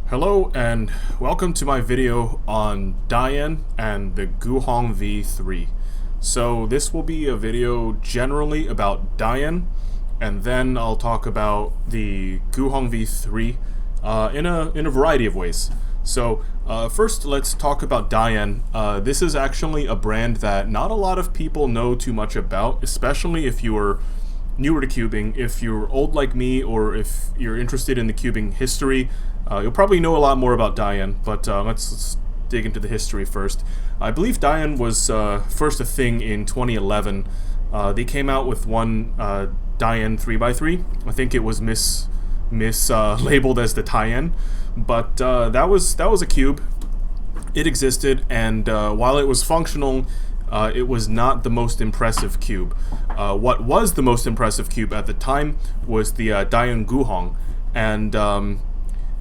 Hello and welcome to my video on DaYan and the GuHong V3. So this will be a video generally about DaYan, and then I'll talk about the GuHong V3 in a variety of ways. So first let's talk about DaYan. This is actually a brand that not a lot of people know too much about, especially if you're newer to cubing. If you're old like me, or if you're interested in the cubing history, you'll probably know a lot more about DaYan, but let's dig into the history first. I believe DaYan was first a thing in 2011. They came out with one DaYan 3x3. I think it was labeled as the DaYan, but that was a cube. It existed, and while it was functional, it was not the most impressive cube. What was the most impressive cube at the time was the DaYan GuHong, and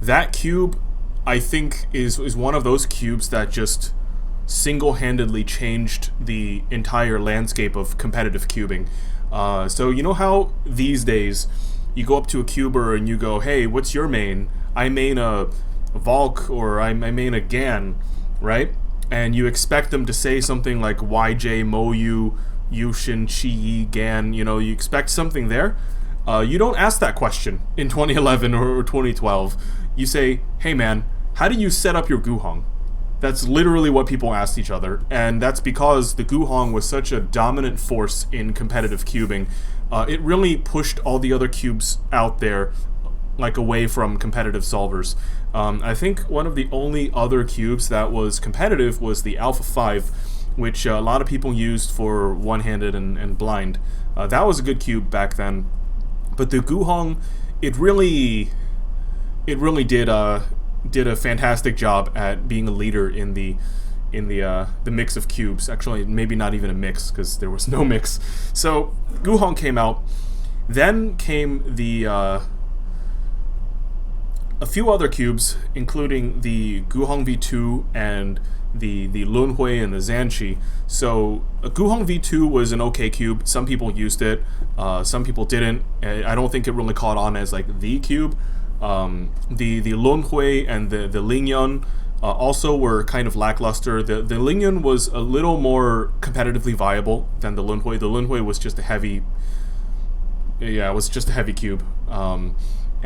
that cube, I think, is one of those cubes that just single-handedly changed the entire landscape of competitive cubing. So you know how these days you go up to a cuber and you go, "Hey, what's your main?" I main a Valk, or I main a GAN, right? And you expect them to say something like YJ, Moyu, Yushin, Chi, GAN, you expect something there. You don't ask that question in 2011 or 2012. You say, "Hey man, how do you set up your GuHong?" That's literally what people asked each other, and that's because the GuHong was such a dominant force in competitive cubing. It really pushed all the other cubes out there, like, away from competitive solvers. I think one of the only other cubes that was competitive was the Alpha 5, which a lot of people used for one-handed and blind. That was a good cube back then. But the GuHong, it really did a fantastic job at being a leader in the mix of cubes. Actually, maybe not even a mix, because there was no mix. So GuHong came out. Then came the a few other cubes, including the GuHong V2 and the Lunhui and the Zanchi. So a GuHong V2 was an okay cube. Some people used it, some people didn't. I don't think it really caught on as like the cube. The Lunhui and the Lingyun also were kind of lackluster. The Lingyun was a little more competitively viable than the Lunhui. The Lunhui was just a heavy, it was just a heavy cube.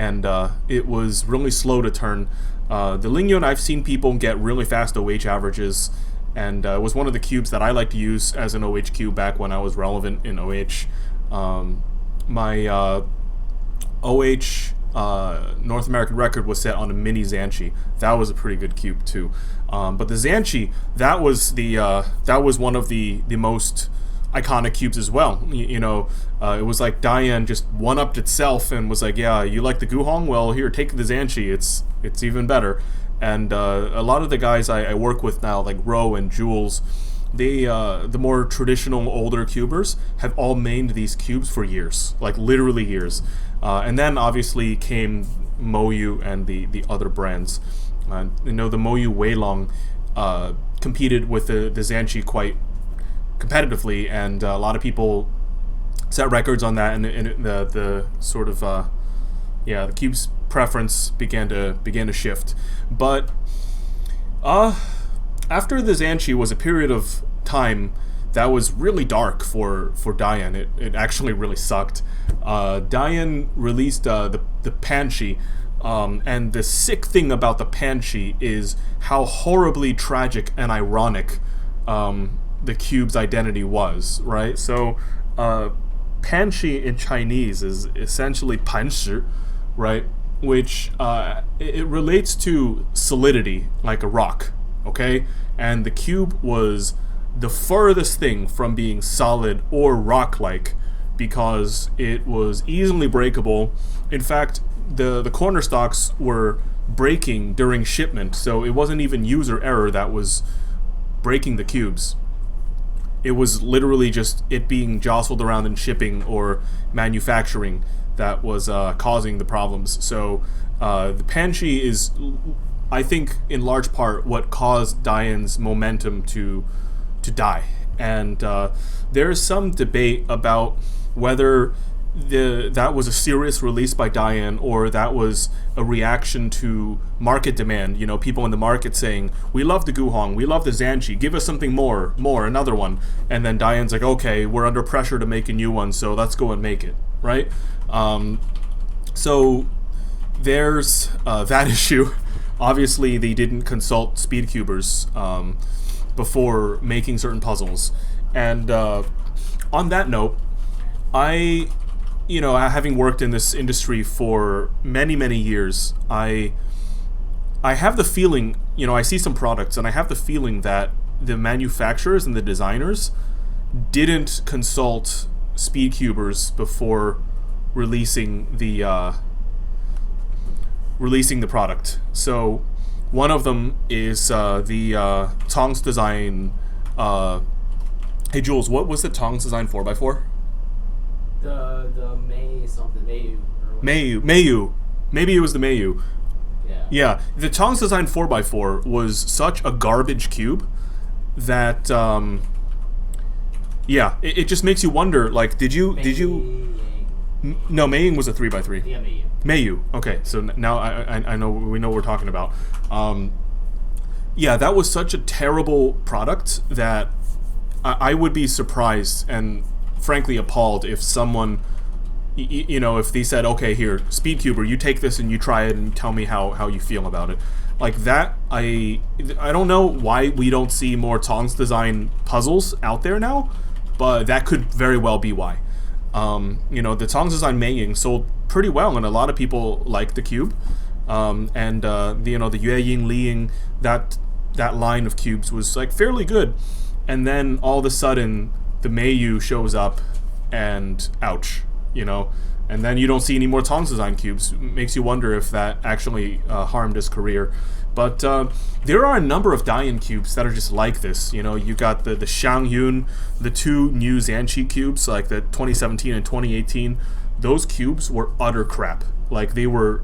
And it was really slow to turn. The Lingyun, I've seen people get really fast OH averages, and it was one of the cubes that I like to use as an OH cube back when I was relevant in OH. My OH North American record was set on a mini Zanchi. That was a pretty good cube too. But the Zanchi, that was one of the most iconic cubes as well. It was like DaYan just one-upped itself and was like, "Yeah, you like the GuHong? Well, here, take the Zanchi. It's even better." And a lot of the guys I work with now, like Ro and Jules, the more traditional older cubers have all mained these cubes for years, like literally years. And then obviously came Moyu and the other brands. The Moyu Weilong competed with the Zanchi quite competitively, and a lot of people set records on that, and the sort of the cube's preference began to shift. But after the Zanchi was a period of time that was really dark for DaYan. It actually really sucked. DaYan released the Panshi, and the sick thing about the Panshi is how horribly tragic and ironic the cube's identity was, right? So Panshi in Chinese is essentially 磐石, right? Which it relates to solidity, like a rock, okay? And the cube was the furthest thing from being solid or rock-like, because it was easily breakable. In fact, the corner stocks were breaking during shipment, so it wasn't even user error that was breaking the cubes. It was literally just it being jostled around in shipping or manufacturing that was causing the problems. So the Panshi is, I think, in large part what caused DaYan's momentum to die. And there's some debate about whether that was a serious release by DaYan, or that was a reaction to market demand. You know, people in the market saying, "We love the GuHong, we love the Zhanchi, give us something more, another one." And then DaYan's like, "Okay, we're under pressure to make a new one, so let's go and make it." Right? So there's that issue. Obviously, they didn't consult speedcubers before making certain puzzles. And on that note, having worked in this industry for many, many years, I have the feeling, I see some products, and I have the feeling that the manufacturers and the designers didn't consult speedcubers before releasing the product. So one of them is the Tong's Design. Hey Jules, what was the Tong's Design 4x4? The May something, Mayu. Maybe it was the Mayu. Yeah. The Tong's Design 4x4 was such a garbage cube that it just makes you wonder, like, did you no, Maying was a 3x3. Yeah, Mayu. Mayu. Okay, so now I know, we know what we're talking about. That was such a terrible product that I would be surprised and frankly appalled if someone, if they said, "Okay, here, Speedcuber, you take this and you try it and tell me how you feel about it." Like that, I don't know why we don't see more Tong's Design puzzles out there now, but that could very well be why. The Tong's Design Meiying sold pretty well, and a lot of people like the cube. The Yueying, Liying, that line of cubes was like fairly good. And then all of a sudden, the Meiyu shows up, and ouch, and then you don't see any more Tong's Design cubes. It makes you wonder if that actually harmed his career. But there are a number of DaYan cubes that are just like this. You got the Xiangyun, the two new Zhanchi cubes, like the 2017 and 2018. Those cubes were utter crap. Like, they were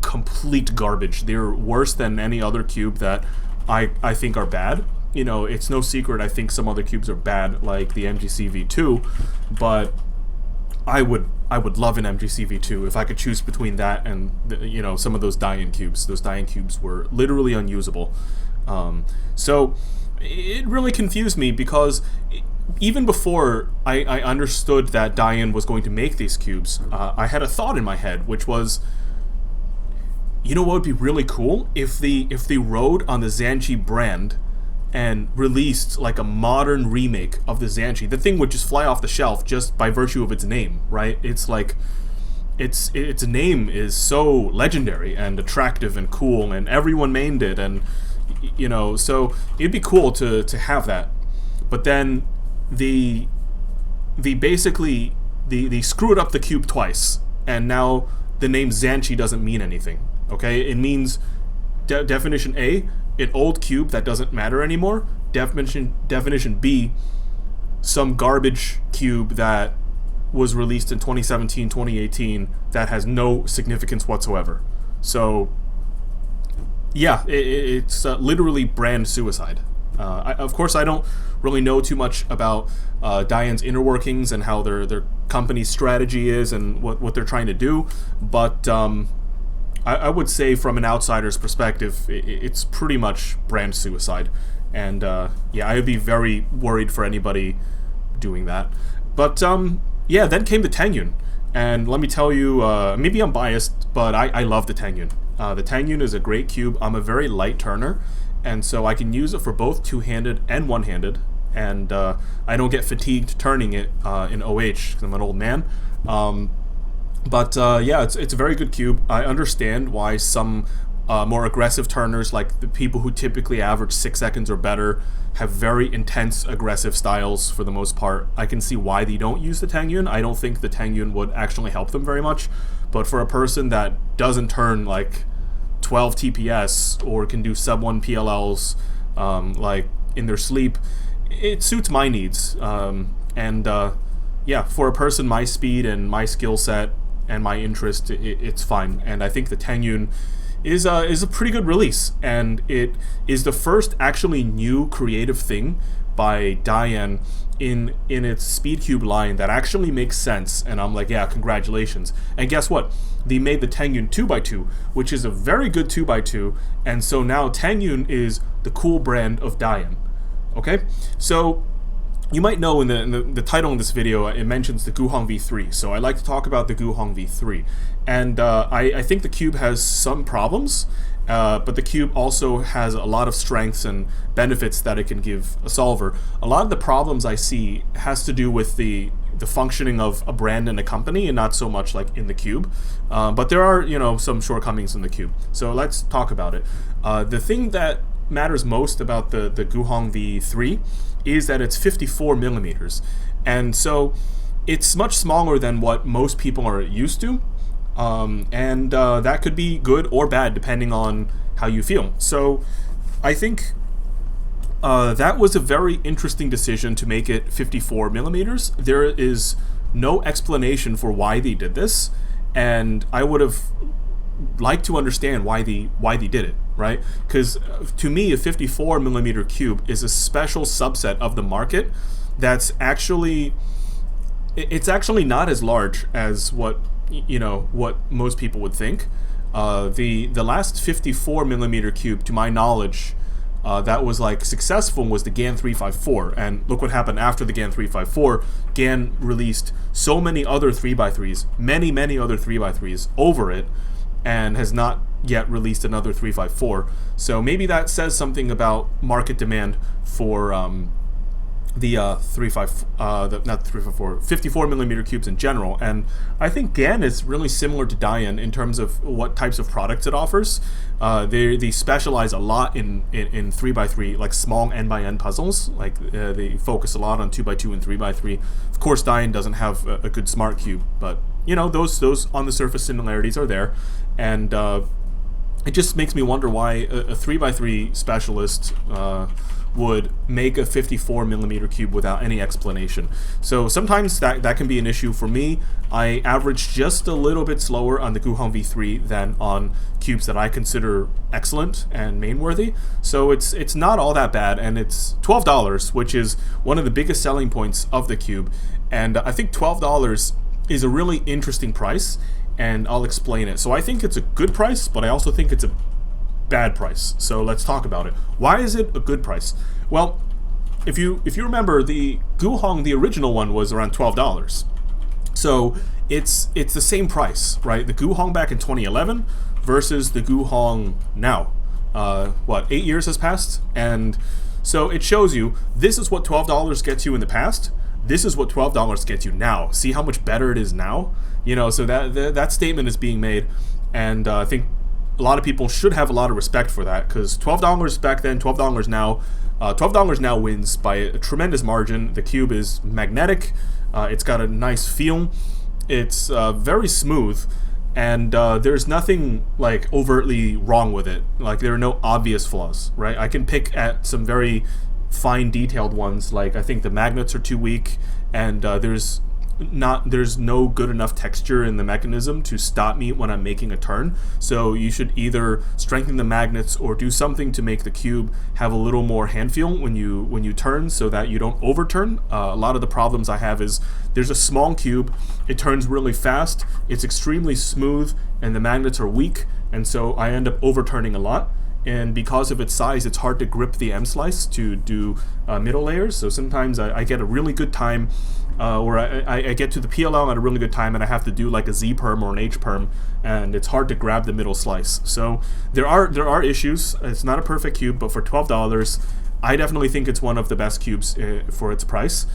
complete garbage. They were worse than any other cube that I think are bad. It's no secret I think some other cubes are bad, like the MGC V2, but I would love an MGC V2 if I could choose between that and some of those DaYan cubes. Those DaYan cubes were literally unusable. So it really confused me, because even before I understood that DaYan was going to make these cubes, I had a thought in my head, which was, what would be really cool if they rode on the Zhanchi brand and released like a modern remake of the Zhanchi. The thing would just fly off the shelf just by virtue of its name, right? It's like its name is so legendary and attractive and cool, and everyone mained it, and so it'd be cool to have that. But then they screwed up the cube twice, and now the name Zhanchi doesn't mean anything. Okay, it means definition A, an old cube that doesn't matter anymore. Definition B, some garbage cube that was released in 2017, 2018 that has no significance whatsoever. So it's literally brand suicide. Of course, I don't really know too much about DaYan's inner workings and how their company's strategy is and what they're trying to do, but I would say from an outsider's perspective, it's pretty much brand suicide. And I would be very worried for anybody doing that. But then came the Tengyun. And let me tell you, maybe I'm biased, but I love the Tengyun. The Tengyun is a great cube. I'm a very light turner, and so I can use it for both two-handed and one-handed. And I don't get fatigued turning it in OH, because I'm an old man. But it's a very good cube. I understand why some more aggressive turners, like the people who typically average 6 seconds or better, have very intense aggressive styles for the most part. I can see why they don't use the Tengyun. I don't think the Tengyun would actually help them very much. But for a person that doesn't turn like 12 TPS or can do sub 1 PLLs like in their sleep, it suits my needs. For a person my speed and my skill set and my interest, it's fine. And I think the Tengyun is a pretty good release, and it is the first actually new creative thing by DaYan in its speedcube line that actually makes sense, and I'm like, yeah, congratulations. And guess what? They made the Tengyun 2x2, which is a very good 2x2, and so now Tengyun is the cool brand of DaYan. Okay, so you might know in the title of this video, it mentions the GuHong V3, so I like to talk about the GuHong V3. And I think the cube has some problems, but the cube also has a lot of strengths and benefits that it can give a solver. A lot of the problems I see has to do with the functioning of a brand and a company, and not so much like in the cube. But there are, you know, some shortcomings in the cube. So let's talk about it. The thing that matters most about the GuHong V3 is that it's 54 millimeters, and so it's much smaller than what most people are used to. And that could be good or bad depending on how you feel. So I think that was a very interesting decision to make it 54 millimeters. There is no explanation for why they did this, and I would have liked to understand why they did it, right? Because to me, a 54 millimeter cube is a special subset of the market that's actually, it's actually not as large as what, you know, what most people would think. The last 54 millimeter cube, to my knowledge, that was like successful was the GuHong 354, and look what happened after the GuHong 354. GuHong released so many other 3x3s, many other 3x3s over it, and has not yet released another 354. So maybe that says something about market demand for the 54 millimeter cubes in general. And I think GuHong is really similar to DaYan in terms of what types of products it offers. They specialize a lot in 3x3, like small n-by-n puzzles. Like they focus a lot on 2x2 and 3x3. Of course, DaYan doesn't have a good smart cube, but you know, those on the surface similarities are there, and it just makes me wonder why a 3x3 specialist would make a 54 millimeter cube without any explanation. So sometimes that can be an issue for me. I average just a little bit slower on the GuHong V3 than on cubes that I consider excellent and main-worthy. So it's not all that bad, and it's $12, which is one of the biggest selling points of the cube. And I think $12 is a really interesting price, and I'll explain it. So I think it's a good price, but I also think it's a bad price. So let's talk about it. Why is it a good price? Well, if you remember, the GuHong, the original one, was around $12. So it's the same price, right? The GuHong back in 2011 versus the GuHong now. What, 8 years has passed? And so it shows you this is what $12 gets you in the past. This is what $12 gets you now. See how much better it is now? You know, so that statement is being made, and I think a lot of people should have a lot of respect for that, because $12 back then, $12 now, $12 now wins by a tremendous margin. The cube is magnetic. It's got a nice feel. It's very smooth, and there's nothing like overtly wrong with it. Like, there are no obvious flaws, right? I can pick at some very fine detailed ones, like I think the magnets are too weak, and there's no good enough texture in the mechanism to stop me when I'm making a turn. So you should either strengthen the magnets or do something to make the cube have a little more hand feel when you turn, so that you don't overturn. A lot of the problems I have is there's a small cube, it turns really fast, it's extremely smooth, and the magnets are weak, and so I end up overturning a lot. And because of its size, it's hard to grip the M-slice to do middle layers. So sometimes I get a really good time where I get to the PLL at a really good time, and I have to do like a Z-perm or an H-perm, and it's hard to grab the middle slice. So there are issues. It's not a perfect cube, but for $12, I definitely think it's one of the best cubes for its price.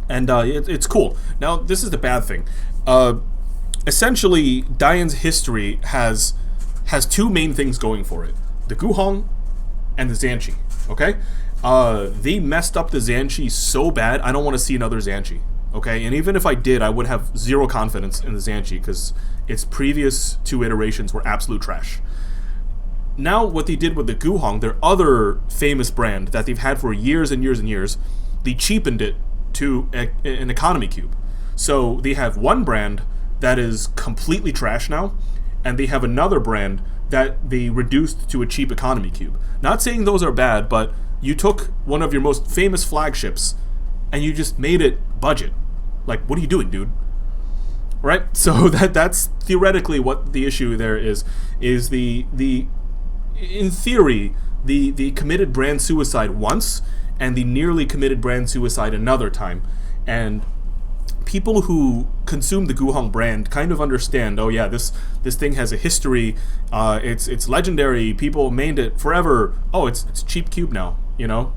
It's cool. Now, this is the bad thing. Essentially, DaYan's history has two main things going for it: the GuHong and the Zhanchi. Okay, they messed up the Zhanchi so bad, I don't want to see another Zhanchi. Okay, and even if I did, I would have zero confidence in the Zhanchi, because its previous two iterations were absolute trash. Now what they did with the GuHong, their other famous brand that they've had for years and years and years, they cheapened it to an economy cube. So they have one brand that is completely trash now, and they have another brand that they reduced to a cheap economy cube. Not saying those are bad, but You took one of your most famous flagships and you just made it budget. Like, what are you doing, dude? Right? So that's theoretically what the issue there is the in theory the committed brand suicide once and the nearly committed brand suicide another time. And people who consume the GuHong brand kind of understand, oh yeah, this thing has a history, it's legendary, people mained it forever. Oh, it's cheap cube now, you know?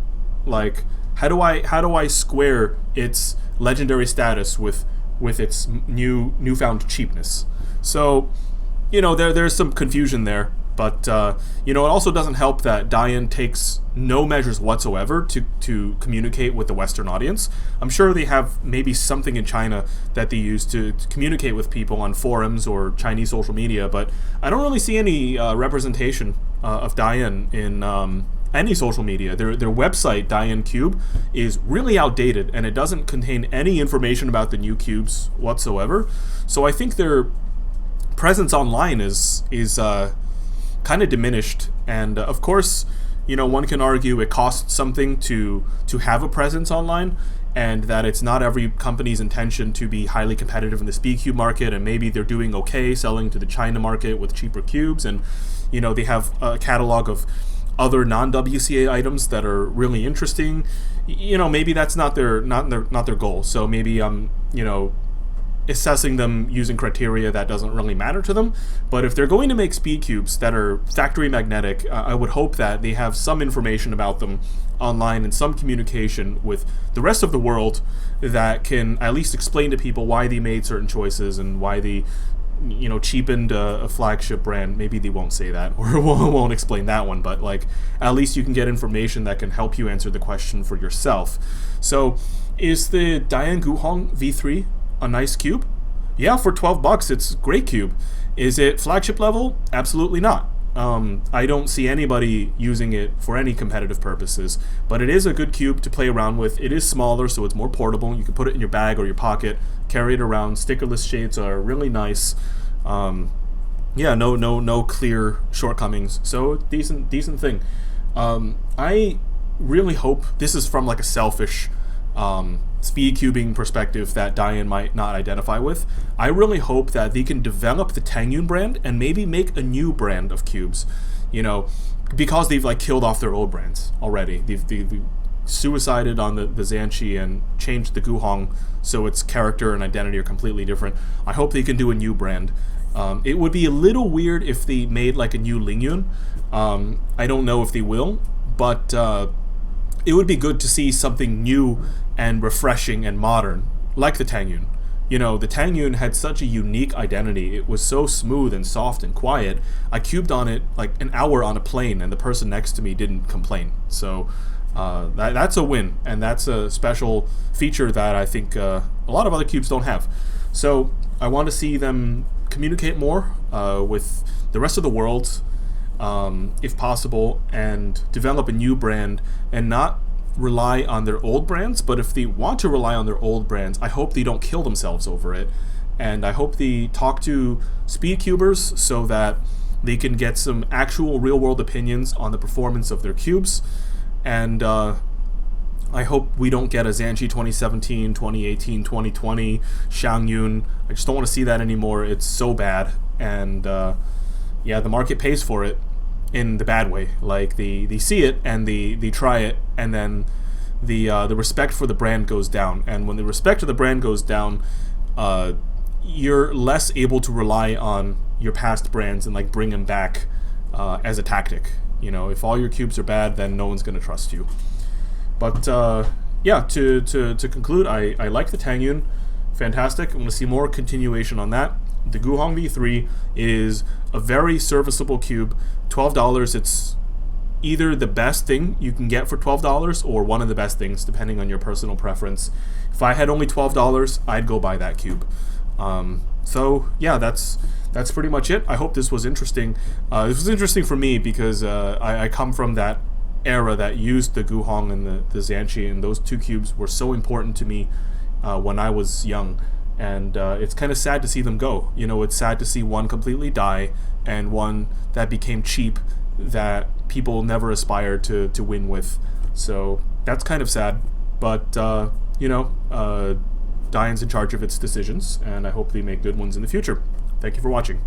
Like, how do I square its legendary status with its newfound cheapness? So, you know, there's some confusion there. But, you know, it also doesn't help that DaYan takes no measures whatsoever to communicate with the Western audience. I'm sure they have maybe something in China that they use to communicate with people on forums or Chinese social media, but I don't really see any representation of DaYan in any social media. Their website, DaYan Cube, is really outdated, and it doesn't contain any information about the new cubes whatsoever. So I think their presence online is kind of diminished, and of course, you know, one can argue it costs something to have a presence online, and that it's not every company's intention to be highly competitive in the speedcube market, and maybe they're doing okay selling to the China market with cheaper cubes, and you know, they have a catalog of other non-WCA items that are really interesting. You know, maybe that's not their goal. So maybe you know, assessing them using criteria that doesn't really matter to them. But if they're going to make speed cubes that are factory magnetic, I would hope that they have some information about them online and some communication with the rest of the world that can at least explain to people why they made certain choices and why they, you know, cheapened a flagship brand. Maybe they won't say that or won't explain that one, but like, at least you can get information that can help you answer the question for yourself. So is the DaYan GuHong V3 a nice cube? Yeah, for $12 it's a great cube. Is it flagship level? Absolutely not. I don't see anybody using it for any competitive purposes, but it is a good cube to play around with. It is smaller, so it's more portable. You can put it in your bag or your pocket, carry it around. Stickerless shades are really nice. Yeah, no clear shortcomings. So decent thing. I really hope this is from like a selfish speed cubing perspective that DaYan might not identify with. I really hope that they can develop the Tangyun brand and maybe make a new brand of cubes, you know, because they've like killed off their old brands already. They've suicided on the Zhanqi and changed the GuHong so its character and identity are completely different. I hope they can do a new brand. It would be a little weird if they made like a new Lingyun. I don't know if they will, but it would be good to see something new and refreshing and modern, like the Tangyun. You know, the Tangyun had such a unique identity. It was so smooth and soft and quiet. I cubed on it like an hour on a plane, and the person next to me didn't complain. So that's a win, and that's a special feature that I think a lot of other cubes don't have. So I want to see them communicate more with the rest of the world, if possible, and develop a new brand and not rely on their old brands. But if they want to rely on their old brands, I hope they don't kill themselves over it, and I hope they talk to speedcubers so that they can get some actual real-world opinions on the performance of their cubes. And I hope we don't get a Zhanqi 2017, 2018, 2020 Shangyun. I just don't want to see that anymore. It's so bad, and yeah, the market pays for it in the bad way. Like they see it and they try it, and then the respect for the brand goes down. And when the respect for the brand goes down, you're less able to rely on your past brands and like bring them back as a tactic. You know, if all your cubes are bad, then no one's going to trust you. But yeah, to conclude, I like the Tangyun. Fantastic. I'm going to see more continuation on that. The GuHong V3 is a very serviceable cube. $12, it's either the best thing you can get for $12 or one of the best things, depending on your personal preference. If I had only $12, I'd go buy that cube. So yeah, that's pretty much it. I hope this was interesting. This was interesting for me because I come from that era that used the GuHong and the Zhanqi, and those two cubes were so important to me when I was young. And it's kind of sad to see them go. You know, it's sad to see one completely die and one that became cheap that people never aspired to win with So that's kind of sad, but you know, DaYan's in charge of its decisions, and I hope they make good ones in the future. Thank you for watching.